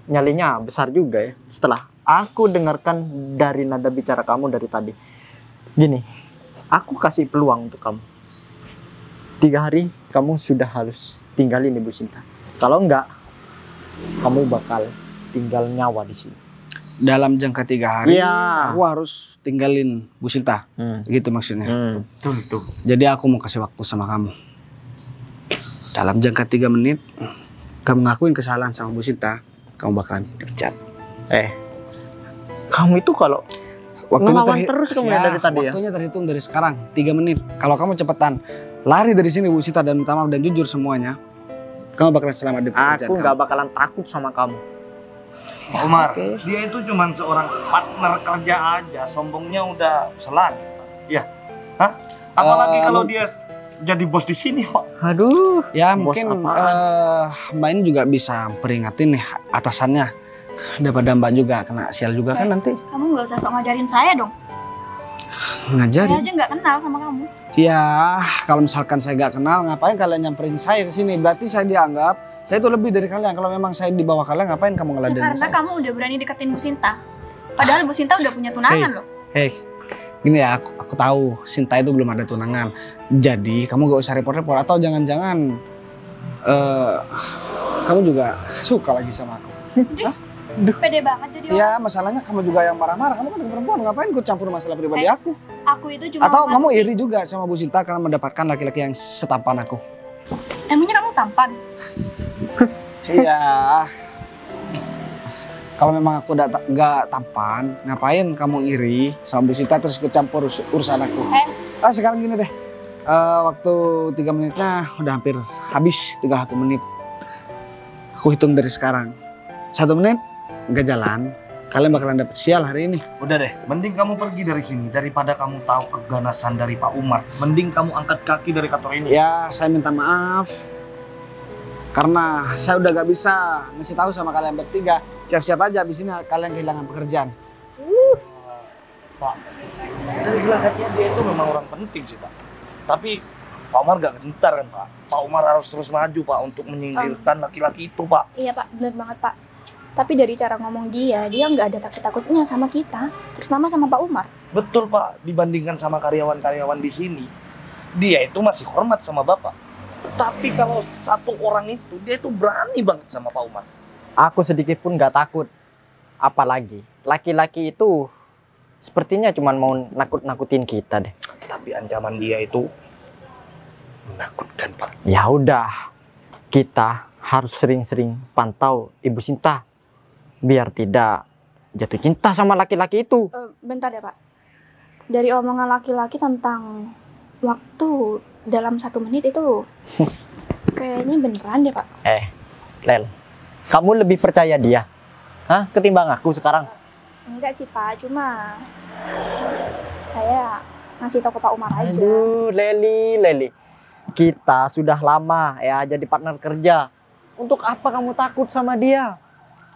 nyalinya besar juga ya. Setelah aku dengarkan dari nada bicara kamu dari tadi. Gini, aku kasih peluang untuk kamu. 3 hari kamu sudah harus tinggalin Ibu Sinta. Kalau enggak, kamu bakal tinggal nyawa di sini. Dalam jangka 3 hari, Iya. aku harus tinggalin Bu Sinta. Gitu maksudnya. Tuh. Jadi aku mau kasih waktu sama kamu. Dalam jangka 3 menit, kamu ngakuin kesalahan sama Bu Sinta, kamu bakalan dipecat. Kamu itu kalau ngelawan terus kamu ya dari tadi ya? Waktunya terhitung dari sekarang, 3 menit. Kalau kamu cepetan lari dari sini Bu Sinta dan minta maaf dan jujur semuanya, kamu bakalan selamat di pekerjaan Aku kamu. nggak bakalan takut sama kamu. Pak Umar, dia itu cuman seorang partner kerja aja, sombongnya udah selanjut. Iya. Apalagi kalau dia jadi bos di sini, Pak. Aduh. Ya Bos mungkin apaan? Mbak ini juga bisa peringatin nih atasannya. Daripada Mbak juga kena sial juga kan nanti. Kamu nggak usah sok ngajarin saya dong. Ngajarin. Saya aja nggak kenal sama kamu. Ya, kalau misalkan saya nggak kenal, ngapain kalian nyamperin saya ke sini? Berarti saya dianggap saya itu lebih dari kalian. Kalau memang saya di bawah kalian, ngapain kamu ngeladenin Karena saya? kamu udah berani deketin Bu Sinta. Padahal Bu Sinta udah punya tunangan loh. Gini ya, aku tahu Sinta itu belum ada tunangan. Jadi kamu gak usah repot-repot. Atau jangan-jangan kamu juga suka lagi sama aku. Pede banget jadi orang. Ya, masalahnya kamu juga yang marah-marah. Kamu kan perempuan, ngapain ikut campur masalah pribadi aku? Aku itu cuma Atau kamu iri juga sama Bu Sinta karena mendapatkan laki-laki yang setampan aku? Emangnya kamu tampan? Iya. Kalau memang aku nggak tampan, ngapain kamu iri sama Bu Sinta terus ikut campur urusan aku? Sekarang gini deh, waktu 3 menitnya udah hampir habis, 31 menit. Aku hitung dari sekarang. 1 menit nggak jalan, kalian bakalan dapet sial hari ini. Udah deh, mending kamu pergi dari sini daripada kamu tahu keganasan dari Pak Umar. Mending kamu angkat kaki dari kantor ini. Ya, saya minta maaf. Karena saya udah gak bisa ngasih tahu sama kalian bertiga siap-siap aja abis ini kalian kehilangan pekerjaan. Pak, dari belakangnya dia itu memang orang penting sih Pak. Tapi Pak Umar gak gentar kan Pak. Pak Umar harus terus maju Pak untuk menyingkirkan laki-laki itu Pak. Iya Pak, benar banget Pak. Tapi dari cara ngomong dia nggak ada takut-takutnya sama kita, terutama sama Pak Umar. Betul Pak, dibandingkan sama karyawan-karyawan di sini, dia itu masih hormat sama Bapak. Tapi kalau satu orang itu, dia itu berani banget sama Pak Umar. Aku sedikit pun nggak takut. Apalagi laki-laki itu sepertinya cuma mau nakut-nakutin kita deh. Tapi ancaman dia itu menakutkan Pak. Ya udah, kita harus sering-sering pantau Ibu Sinta biar tidak jatuh cinta sama laki-laki itu. Bentar ya Pak. Dari omongan laki-laki tentang waktu dalam 1 menit itu kayaknya beneran deh Pak. Lel, kamu lebih percaya dia? Hah? Ketimbang aku sekarang? Enggak sih Pak, cuma saya ngasih tahu ke Pak Umar aja. Aduh, Leli. Kita sudah lama ya jadi partner kerja. Untuk apa kamu takut sama dia?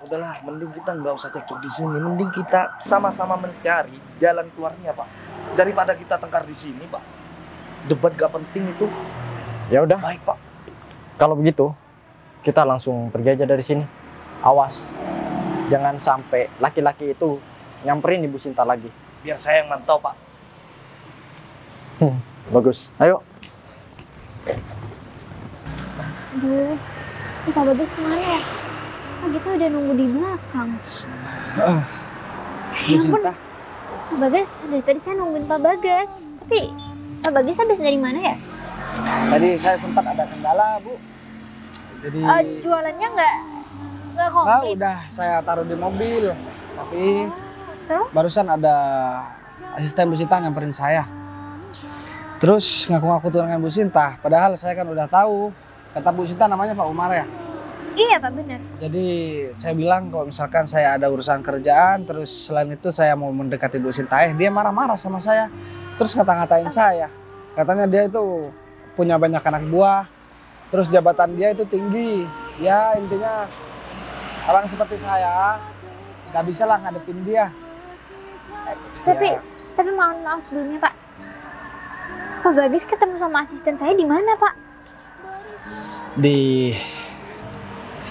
Udahlah, mending kita nggak usah cekcok di sini. Mending kita sama-sama mencari jalan keluarnya Pak. Daripada kita tengkar di sini Pak. Debat gak penting itu. Ya udah. Baik Pak. Kalau begitu, kita langsung pergi aja dari sini. Awas, jangan sampai laki-laki itu nyamperin Ibu Sinta lagi. Biar saya yang mantau Pak. Bagus. Ayo. Aduh, ini Pak Bagas kemana ya? Kok kita udah nunggu di belakang. Ya ampun, Pak Bagas, dari tadi saya nungguin Pak Bagas. Tapi Pak Bagas habis dari mana ya? Tadi saya sempat ada kendala, Bu. Jadi Jualannya nggak nah, komplit. udah saya taruh di mobil. Tapi Terus? barusan ada asisten Bu Sinta nyamperin saya. Terus ngaku-ngaku tunangan Bu Sinta. Padahal saya kan udah tahu. Kata Bu Sinta namanya Pak Umar ya. Iya Pak, benar. Jadi saya bilang kalau misalkan saya ada urusan kerjaan, terus selain itu saya mau mendekati Bu Sinta, dia marah-marah sama saya. Terus ngata-ngatain saya. Katanya dia itu punya banyak anak buah, terus jabatan dia itu tinggi. Ya intinya orang seperti saya nggak bisa lah ngadepin dia. Tapi mohon maaf sebelumnya Pak. Pak Bagas ketemu sama asisten saya di mana Pak? Di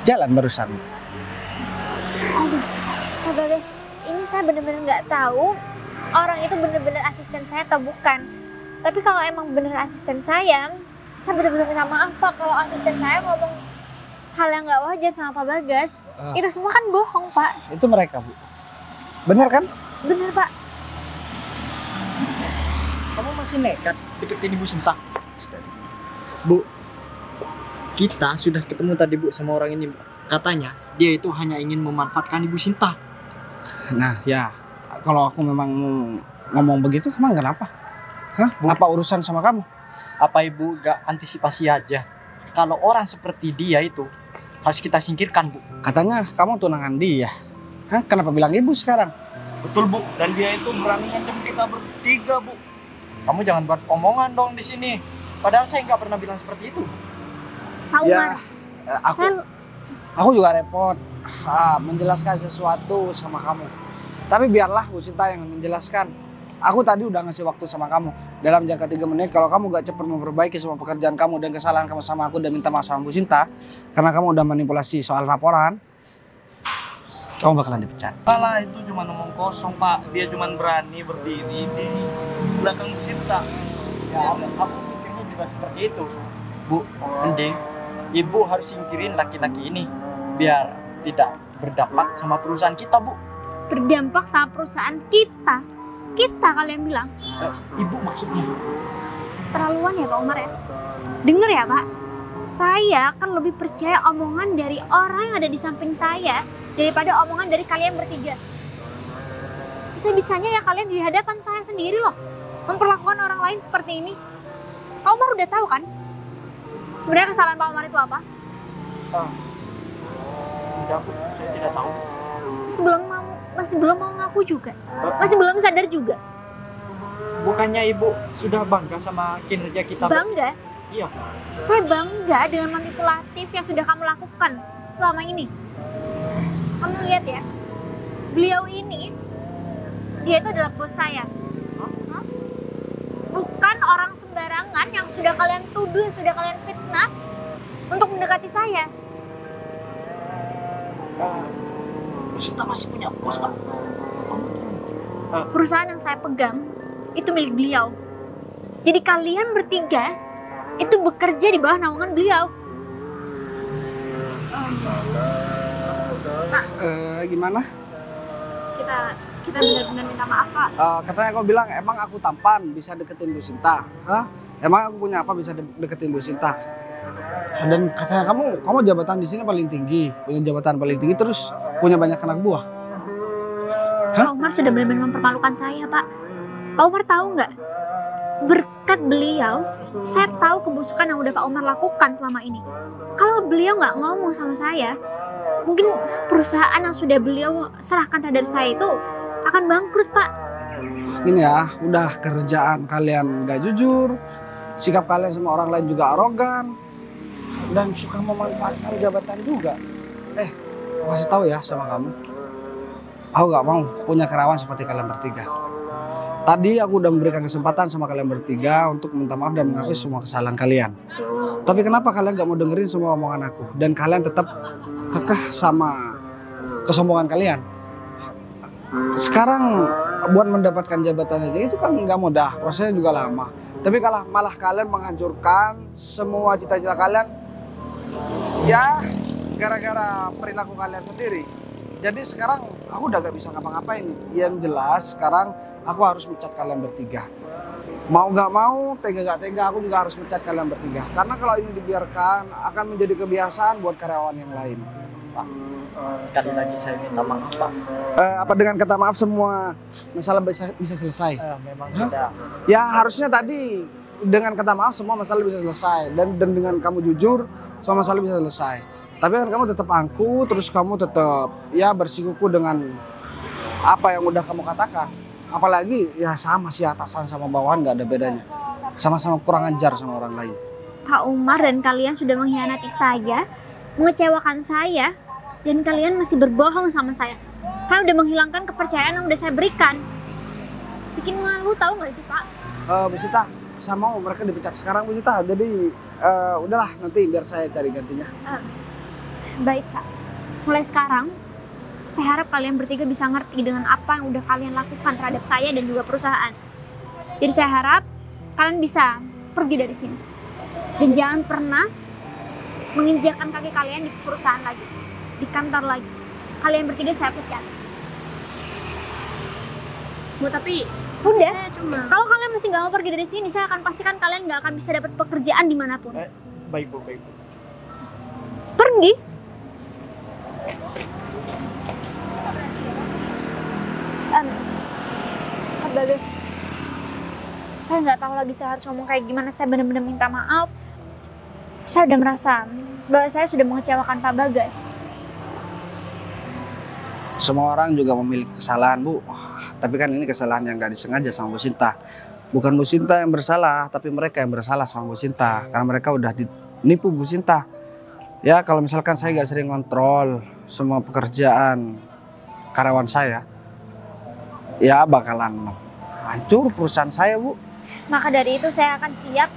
jalan barusan. Aduh, Pak Bagas, ini saya bener-bener nggak tahu orang itu bener-bener asisten saya atau bukan. Tapi kalau emang bener asisten saya bener-bener minta maaf Pak kalau asisten saya ngomong hal yang nggak wajar sama Pak Bagas. Itu semua kan bohong Pak. Itu mereka Bu. Bener kan? Bener Pak. Kamu masih nekat deketin Ibu Sinta? Bu, kita sudah ketemu tadi Bu sama orang ini. Katanya dia itu hanya ingin memanfaatkan Ibu Sinta. Nah ya, kalau aku memang ngomong begitu emang kenapa? Hah? Bu, apa urusan sama kamu? apa Ibu gak antisipasi aja? Kalau orang seperti dia itu harus kita singkirkan Bu. Katanya kamu tunangan dia. Hah? Kenapa bilang ibu sekarang? Betul Bu, dan dia itu berani ngancam kita bertiga Bu. Kamu jangan buat omongan dong di sini. Padahal saya nggak pernah bilang seperti itu. Pak Umar, Aku juga repot menjelaskan sesuatu sama kamu. Tapi biarlah Bu Sinta yang menjelaskan. Aku tadi udah ngasih waktu sama kamu. Dalam jangka 3 menit, kalau kamu gak cepat memperbaiki semua pekerjaan kamu dan kesalahan kamu sama aku dan minta maaf sama Bu Sinta, karena kamu udah manipulasi soal laporan, kamu bakalan dipecat. Salah, itu cuma omong kosong Pak. Dia cuma berani berdiri di belakang Bu Sinta. Ya, aku pikirnya juga seperti itu. Bu, mending Ibu harus singkirin laki-laki ini biar tidak berdampak sama perusahaan kita, Bu. berdampak sama perusahaan kita. Kita kalian bilang. Ibu maksudnya? Terlaluan ya Pak Umar ya. Dengar ya Pak. Saya kan lebih percaya omongan dari orang yang ada di samping saya daripada omongan dari kalian bertiga. Bisa-bisanya ya kalian di hadapan saya sendiri loh memperlakukan orang lain seperti ini. Pak Umar udah tahu kan? Sebenarnya kesalahan Pak Umar itu apa? Tidak, Bu. Saya tidak tahu. Masih belum mau ngaku juga. Masih belum sadar juga. Bukannya Ibu sudah bangga sama kinerja kita? Bangga? Iya. Saya bangga dengan manipulatif yang sudah kamu lakukan selama ini. kamu lihat ya, beliau ini, dia itu adalah bos saya. Hah? Bukan orang sembarangan yang sudah kalian tuduh, sudah kalian fitnah untuk mendekati saya. Sinta masih punya bos, Pak. Perusahaan yang saya pegang itu milik beliau. Jadi kalian bertiga itu bekerja di bawah naungan beliau. Gimana? Kita benar-benar minta maaf, Pak. Katanya kau bilang emang aku tampan bisa deketin Bu Sinta. Hah? Emang aku punya apa bisa deketin Bu Sinta? Dan katanya kamu jabatan di sini paling tinggi, punya jabatan paling tinggi, terus punya banyak anak buah. Pak Umar sudah benar-benar mempermalukan saya, Pak. Pak Umar tahu nggak? Berkat beliau, saya tahu kebusukan yang udah Pak Umar lakukan selama ini. Kalau beliau nggak ngomong sama saya, mungkin perusahaan yang sudah beliau serahkan terhadap saya itu akan bangkrut, Pak. Gini ya, udah kerjaan kalian gak jujur, sikap kalian sama orang lain juga arogan, dan suka memanfaatkan jabatan juga. Aku kasih tahu ya sama kamu, aku gak mau punya karyawan seperti kalian bertiga. Tadi aku udah memberikan kesempatan sama kalian bertiga untuk minta maaf dan mengakui semua kesalahan kalian. Tapi kenapa kalian gak mau dengerin semua omongan aku? Dan kalian tetap kekeh sama kesombongan kalian. Sekarang buat mendapatkan jabatan aja itu kan gak mudah, prosesnya juga lama. Tapi malah kalian menghancurkan semua cita-cita kalian, ya gara-gara perilaku kalian sendiri. Jadi sekarang aku udah gak bisa ngapa-ngapain. Yang jelas sekarang aku harus mecat kalian bertiga. Mau gak mau, tega gak tega, aku juga harus mecat kalian bertiga. Karena kalau ini dibiarkan akan menjadi kebiasaan buat karyawan yang lain. Pak, sekali lagi saya minta maaf, Pak. Apa dengan kata maaf semua masalah bisa selesai? Memang tidak. Ya harusnya tadi dengan kata maaf semua masalah bisa selesai. Dan dengan kamu jujur, semua masalah bisa selesai. Tapi kan kamu tetap angku, terus kamu tetap ya bersikuku dengan apa yang udah kamu katakan. Apalagi ya sama si atasan sama bawahan nggak ada bedanya. Sama-sama kurang ajar sama orang lain. Pak Umar dan kalian sudah mengkhianati saya, mengecewakan saya, dan kalian masih berbohong sama saya. Kalian udah menghilangkan kepercayaan yang udah saya berikan. Bikin malu, tahu nggak sih, Pak? Bu Sinta, saya mau mereka dipecat sekarang, Bu Sinta. Jadi udahlah, nanti biar saya cari gantinya. Baik, Kak. Mulai sekarang, saya harap kalian bertiga bisa ngerti dengan apa yang udah kalian lakukan terhadap saya dan juga perusahaan. Jadi saya harap kalian bisa pergi dari sini. Dan jangan pernah menginjakkan kaki kalian di perusahaan lagi, di kantor lagi. Kalian bertiga saya pecat. Bu, tapi Udah, saya cuma... kalau kalian masih nggak mau pergi dari sini, saya akan pastikan kalian nggak akan bisa dapat pekerjaan dimanapun. Baik Bu, baik Bu. Pergi. Pak Bagas, saya nggak tahu lagi saya harus ngomong kayak gimana. Saya benar-benar minta maaf. Saya udah merasa bahwa saya sudah mengecewakan Pak Bagas. Semua orang juga memiliki kesalahan, Bu. Tapi kan ini kesalahan yang gak disengaja sama Bu Sinta. Bukan Bu Sinta yang bersalah, tapi mereka yang bersalah sama Bu Sinta. Karena mereka udah dinipu Bu Sinta. Ya kalau misalkan saya gak sering kontrol semua pekerjaan karyawan saya, ya bakalan hancur perusahaan saya, Bu. Maka dari itu saya akan siap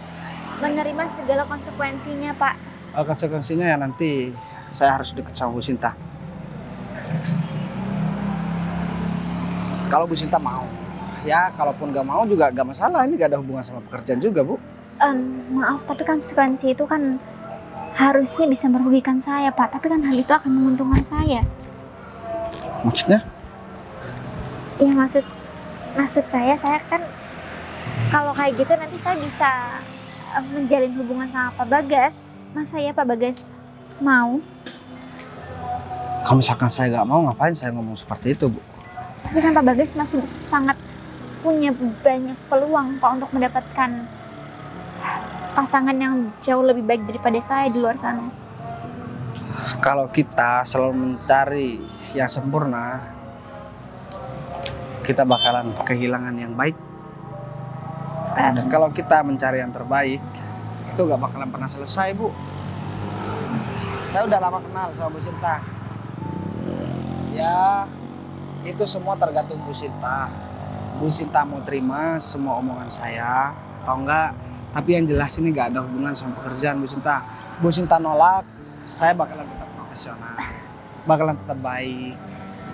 menerima segala konsekuensinya, Pak. Konsekuensinya ya nanti saya harus deket sama Bu Sinta. Kalau Bu Sinta mau, ya kalaupun gak mau juga gak masalah. Ini gak ada hubungan sama pekerjaan juga, Bu. Maaf, tapi konsekuensi itu kan harusnya bisa merugikan saya, Pak. Tapi kan hal itu akan menguntungkan saya. Maksudnya? Ya maksud saya kan kalau kayak gitu nanti saya bisa menjalin hubungan sama Pak Bagas. Masa ya Pak Bagas mau? Kalau misalkan saya gak mau, ngapain saya ngomong seperti itu, Bu? Tapi kan Pak Bagas masih sangat punya banyak peluang, Pak, untuk mendapatkan pasangan yang jauh lebih baik daripada saya di luar sana. Kalau kita selalu mencari yang sempurna, kita bakalan kehilangan yang baik. Dan kalau kita mencari yang terbaik, itu gak bakalan pernah selesai, Bu. Saya udah lama kenal sama Bu Sinta. Ya, itu semua tergantung Bu Sinta. Bu Sinta mau terima semua omongan saya atau enggak. Tapi yang jelas ini nggak ada hubungan sama pekerjaan Bu Sinta. Bu Sinta nolak, saya bakalan tetap profesional, bakalan tetap baik.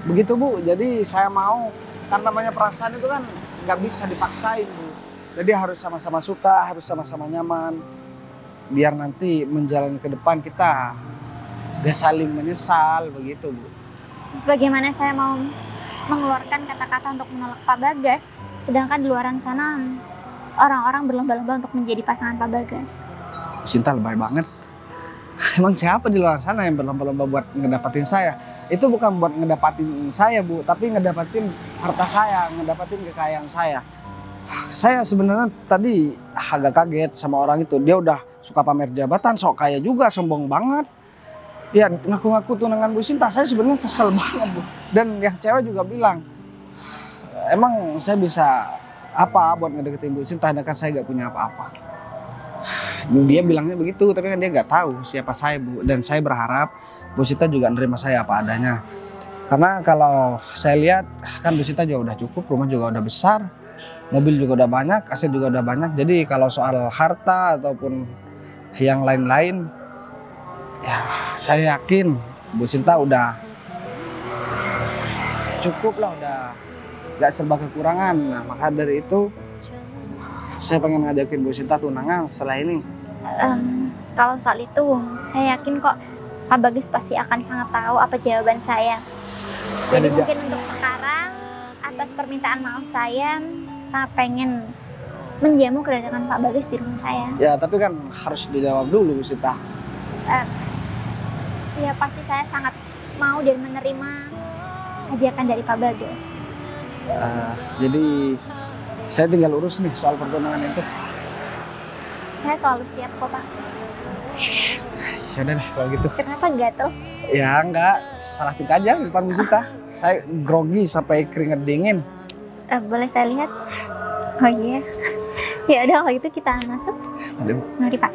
Begitu Bu, jadi saya mau. Kan namanya perasaan itu kan nggak bisa dipaksain Bu. Jadi harus sama-sama suka, harus sama-sama nyaman. Biar nanti menjalani ke depan kita gak saling menyesal, begitu Bu. Bagaimana saya mau mengeluarkan kata-kata untuk menolak Pak Bagas, sedangkan di luaran sana orang-orang berlomba-lomba untuk menjadi pasangan Pak Bagas. Bu Sinta lebay banget. Emang siapa di luar sana yang berlomba-lomba buat ngedapatin saya? Itu bukan buat ngedapatin saya Bu, tapi ngedapatin harta saya, ngedapatin kekayaan saya. Saya sebenarnya tadi agak kaget sama orang itu. Dia udah suka pamer jabatan, sok kaya juga, sombong banget. Ya ngaku-ngaku tunangan Bu Sinta, saya sebenarnya kesel banget Bu. Dan yang cewek juga bilang, emang saya bisa apa buat ngedeketin Bu Sinta, sedangkan saya gak punya apa-apa. Dia bilangnya begitu, tapi kan dia gak tahu siapa saya Bu. Dan saya berharap Bu Sinta juga nerima saya apa adanya. Karena kalau saya lihat, kan Bu Sinta juga udah cukup, rumah juga udah besar, mobil juga udah banyak, aset juga udah banyak. Jadi kalau soal harta ataupun yang lain-lain, ya saya yakin Bu Sinta udah cukup lah, udah gak serba kekurangan. Nah maka dari itu saya pengen ngajakin Bu Sinta tunangan setelah ini. Kalau soal itu saya yakin kok Pak Bagas pasti akan sangat tahu apa jawaban saya. Jadi mungkin untuk sekarang, atas permintaan maaf saya pengen menjamu kedatangan Pak Bagas di rumah saya. Ya tapi kan harus dijawab dulu Bu Sinta. Ya pasti saya sangat mau dan menerima ajakan dari Pak Bagas. Jadi saya tinggal urus nih soal pertunangan itu. Saya selalu siap kok Pak. Ya udah deh kalau gitu. Kenapa gatel? Ya enggak, salah tingkah aja di depan Bu Sinta. Saya grogi sampai keringet dingin. Boleh saya lihat? Oh iya. Ya udah kalau gitu kita masuk. Aduh. Mari Pak.